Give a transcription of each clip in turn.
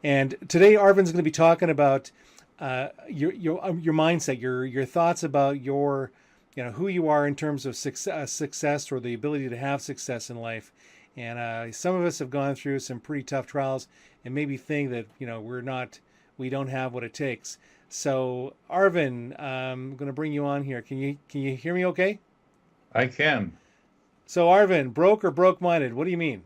And today, Arvin's going to be talking about your mindset, your thoughts about your, who you are in terms of success or the ability to have success in life. And some of us have gone through some pretty tough trials and maybe think that we don't have what it takes. So, Arvin, I'm going to bring you on here. Can you hear me? Okay. I can. So, Arvin, broke or broke minded? What do you mean?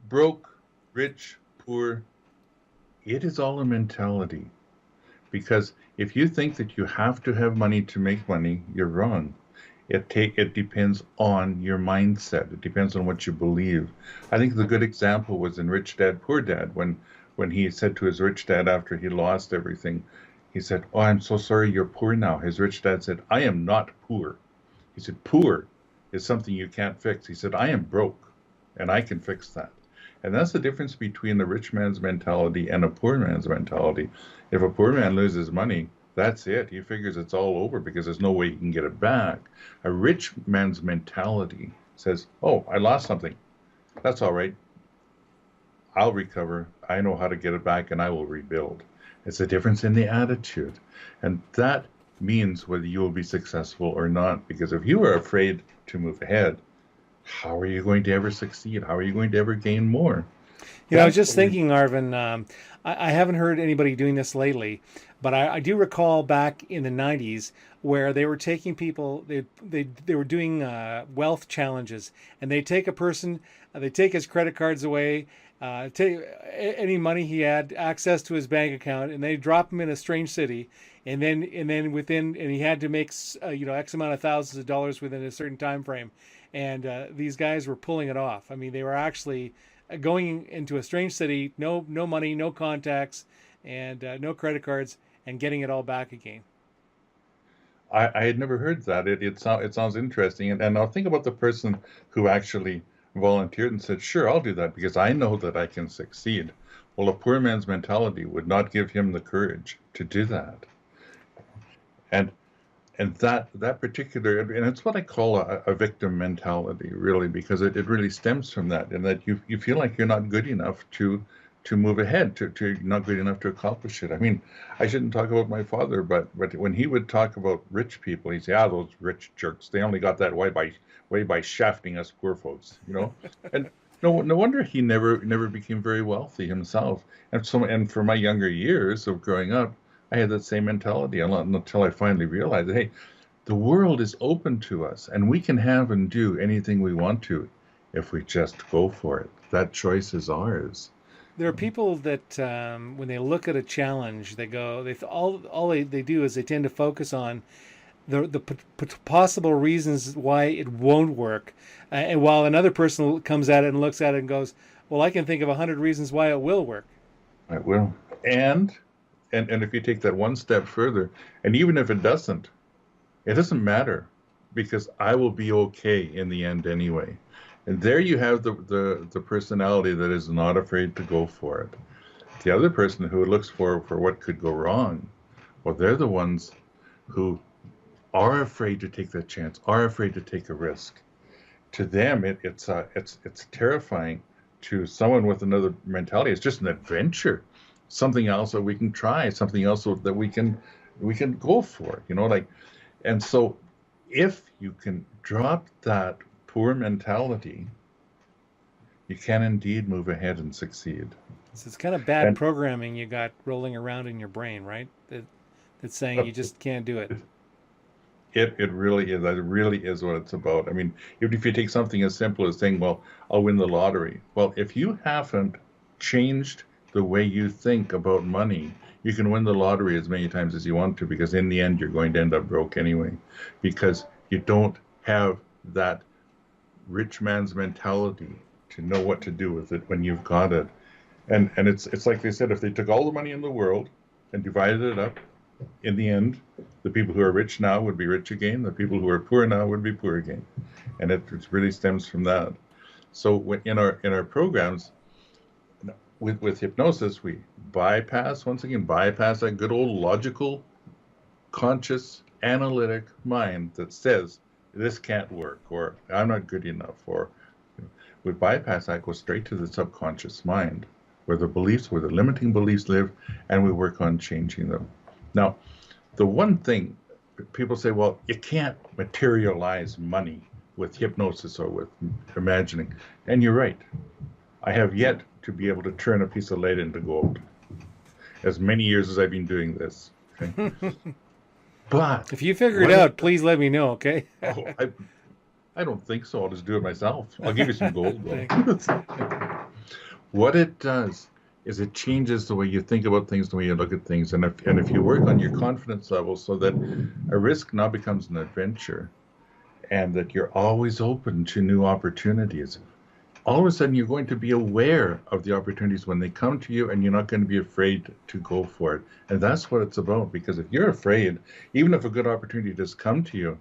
Broke, rich, poor, it is all a mentality. Because if you think that you have to have money to make money, you're wrong. It depends on your mindset. It depends on what you believe. I think the good example was in Rich Dad Poor Dad when he said to his rich dad after he lost everything, he said, "Oh, I'm so sorry you're poor now." His rich dad said, "I am not poor." He said, "Poor is something you can't fix." He said, "I am broke and I can fix that." And that's the difference between a rich man's mentality and a poor man's mentality. If a poor man loses money, that's it. He figures it's all over because there's no way he can get it back. A rich man's mentality says, "Oh, I lost something. That's all right. I'll recover. I know how to get it back and I will rebuild." It's a difference in the attitude. And that means whether you will be successful or not. Because if you are afraid to move ahead, how are you going to ever succeed? How are you going to ever gain more? I was That's just what we, thinking, Arvin, I haven't heard anybody doing this lately, but I do recall back in the 90s where they were taking people, they were doing wealth challenges, and they take a person, they take his credit cards away, take any money he had, access to his bank account, and they drop him in a strange city. And then he had to make X amount of thousands of dollars within a certain time frame, and these guys were pulling it off. I mean, they were actually going into a strange city, no money, no contacts, and no credit cards, and getting it all back again. I had never heard that. It sounds interesting. And now think about the person who actually volunteered and said, "Sure, I'll do that because I know that I can succeed." Well, a poor man's mentality would not give him the courage to do that. And that particular, and it's what I call a victim mentality, really, because it really stems from that, and that you feel like you're not good enough to move ahead, to not good enough to accomplish it. I mean, I shouldn't talk about my father, but when he would talk about rich people, he'd say, "Ah, those rich jerks, they only got that way by shafting us poor folks," you know? And no wonder he never became very wealthy himself. And for my younger years of growing up, I had that same mentality until I finally realized that, hey, the world is open to us and we can have and do anything we want to if we just go for it. That choice is ours. There are people that when they look at a challenge, they go, all they do is they tend to focus on the possible reasons why it won't work, and while another person comes at it and looks at it and goes, "Well, I can think of 100 reasons why it will work." I will. And if you take that one step further, and even if it doesn't matter because I will be okay in the end anyway. And there you have the personality that is not afraid to go for it. The other person who looks for what could go wrong, well, they're the ones who are afraid to take that chance, are afraid to take a risk. To them, it's terrifying. To someone with another mentality, it's just an adventure, something else that we can try, something else that we can go for. Like, and so if you can drop that poor mentality, you can indeed move ahead and succeed. So it's kind of bad And programming you got rolling around in your brain, right? That's saying uh, you just can't do it. it really is. That really is what it's about. I mean, even if you take something as simple as saying, "Well, I'll win the lottery." Well, if you haven't changed the way you think about money, you can win the lottery as many times as you want to, because in the end, you're going to end up broke anyway, because you don't have that rich man's mentality to know what to do with it when you've got it. And it's like they said, if they took all the money in the world and divided it up, in the end, the people who are rich now would be rich again. The people who are poor now would be poor again, and it really stems from that. So in our programs with hypnosis, we bypass that good old logical, conscious, analytic mind that says this can't work or I'm not good enough, or we bypass that, go straight to the subconscious mind. where the limiting beliefs live, and we work on changing them. Now, the one thing people say, well, you can't materialize money with hypnosis or with imagining. And you're right. I have yet to be able to turn a piece of lead into gold, as many years as I've been doing this. Okay? But If you figure it out, please let me know, okay? oh, I don't think so. I'll just do it myself. I'll give you some gold, though. What it does is it changes the way you think about things, the way you look at things. And if you work on your confidence level so that a risk now becomes an adventure, and that you're always open to new opportunities, all of a sudden you're going to be aware of the opportunities when they come to you, and you're not going to be afraid to go for it. And that's what it's about, because if you're afraid, even if a good opportunity does come to you,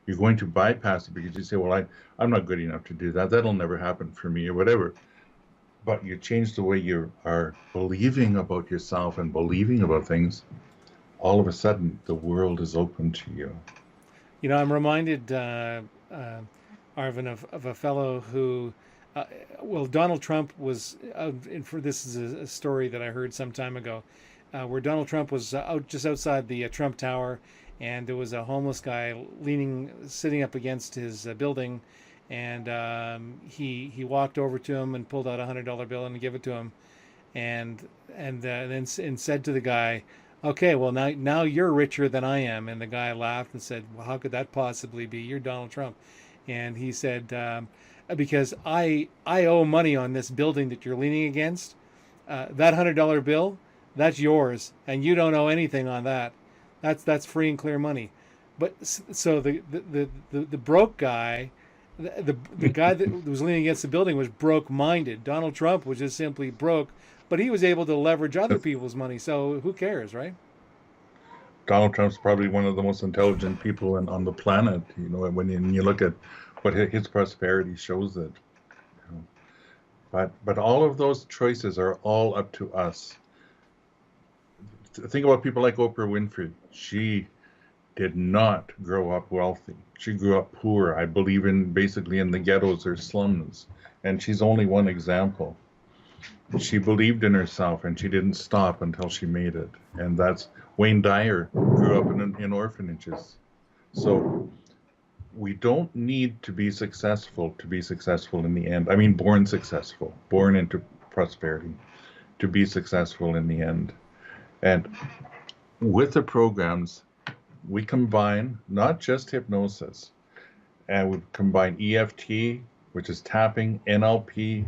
you're going to bypass it because you say, well, I'm not good enough to do that. That'll never happen for me, or whatever. But you change the way you are believing about yourself and believing about things, all of a sudden the world is open to you. You know, I'm reminded, Arvin, of a fellow who, well, Donald Trump was, and for this is a story that I heard some time ago, where Donald Trump was just outside the Trump Tower, and there was a homeless guy sitting up against his building, and he walked over to him and pulled out $100 bill and gave it to him, and then said to the guy, okay, well, now you're richer than I am. And the guy laughed and said, well, how could that possibly be? You're Donald Trump. And he said, because I owe money on this building that you're leaning against. That $100 bill, that's yours, and you don't owe anything on that. That's free and clear money. But so the broke guy, the guy that was leaning against the building was broke-minded. Donald Trump was just simply broke, but he was able to leverage other people's money. So who cares, right? Donald Trump's probably one of the most intelligent people on the planet. You know, when you look at what his prosperity shows it. You know. But all of those choices are all up to us. Think about people like Oprah Winfrey. She did not grow up wealthy. She grew up poor. I believe basically in the ghettos or slums. And she's only one example. She believed in herself, and she didn't stop until she made it. And that's Wayne Dyer grew up in orphanages. So we don't need to be successful in the end. I mean, born successful, born into prosperity, to be successful in the end. And with the programs, we combine not just hypnosis, and we combine EFT, which is tapping, NLP,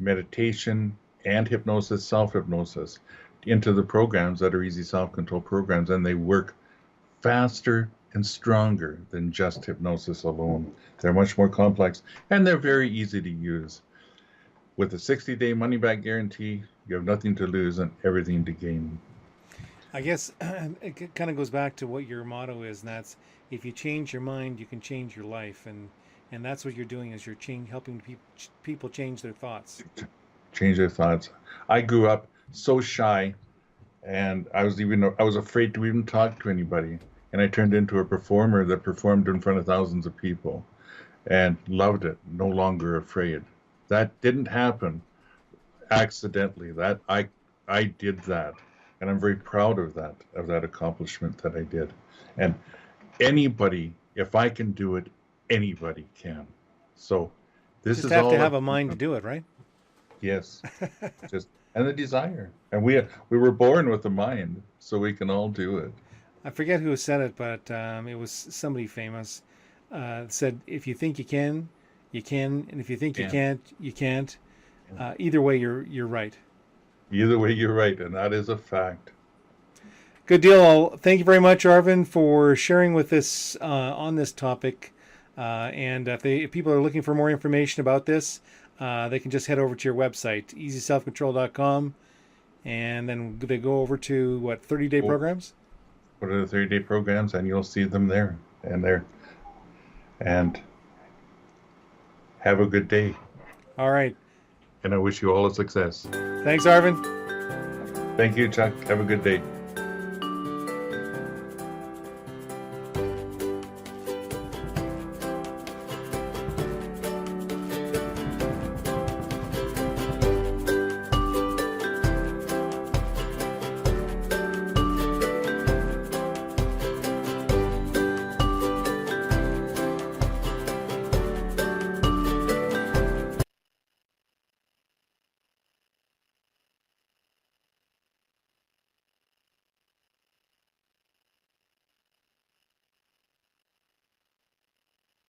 meditation, and hypnosis, self-hypnosis, into the programs that are easy self-control programs, and they work faster and stronger than just hypnosis alone. They're much more complex, and they're very easy to use. With a 60-day money-back guarantee, you have nothing to lose and everything to gain. I guess it kind of goes back to what your motto is, and that's, if you change your mind, you can change your life. And that's what you're doing, is you're helping people change their thoughts. Change their thoughts. I grew up so shy, and I was afraid to even talk to anybody. And I turned into a performer that performed in front of thousands of people, and loved it. No longer afraid. That didn't happen accidentally. That I did that, and I'm very proud of that accomplishment that I did. And anybody, if I can do it, anybody can. So this just is have all to have a mind to do it, right? Yes, and the desire. And we were born with a mind, so we can all do it. I forget who said it, but it was somebody famous. Said, if you think you can, and if you think you can't, you can't. Either way, you're right. Either way, you're right, and that is a fact. Good deal. Thank you very much, Arvin, for sharing with us on this topic. And if people are looking for more information about this, they can just head over to your website, easyselfcontrol.com, and then they go over to 30-day programs? What are the 30-day programs? And you'll see them there. And have a good day. All right. And I wish you all a success. Thanks, Arvin. Thank you, Chuck. Have a good day.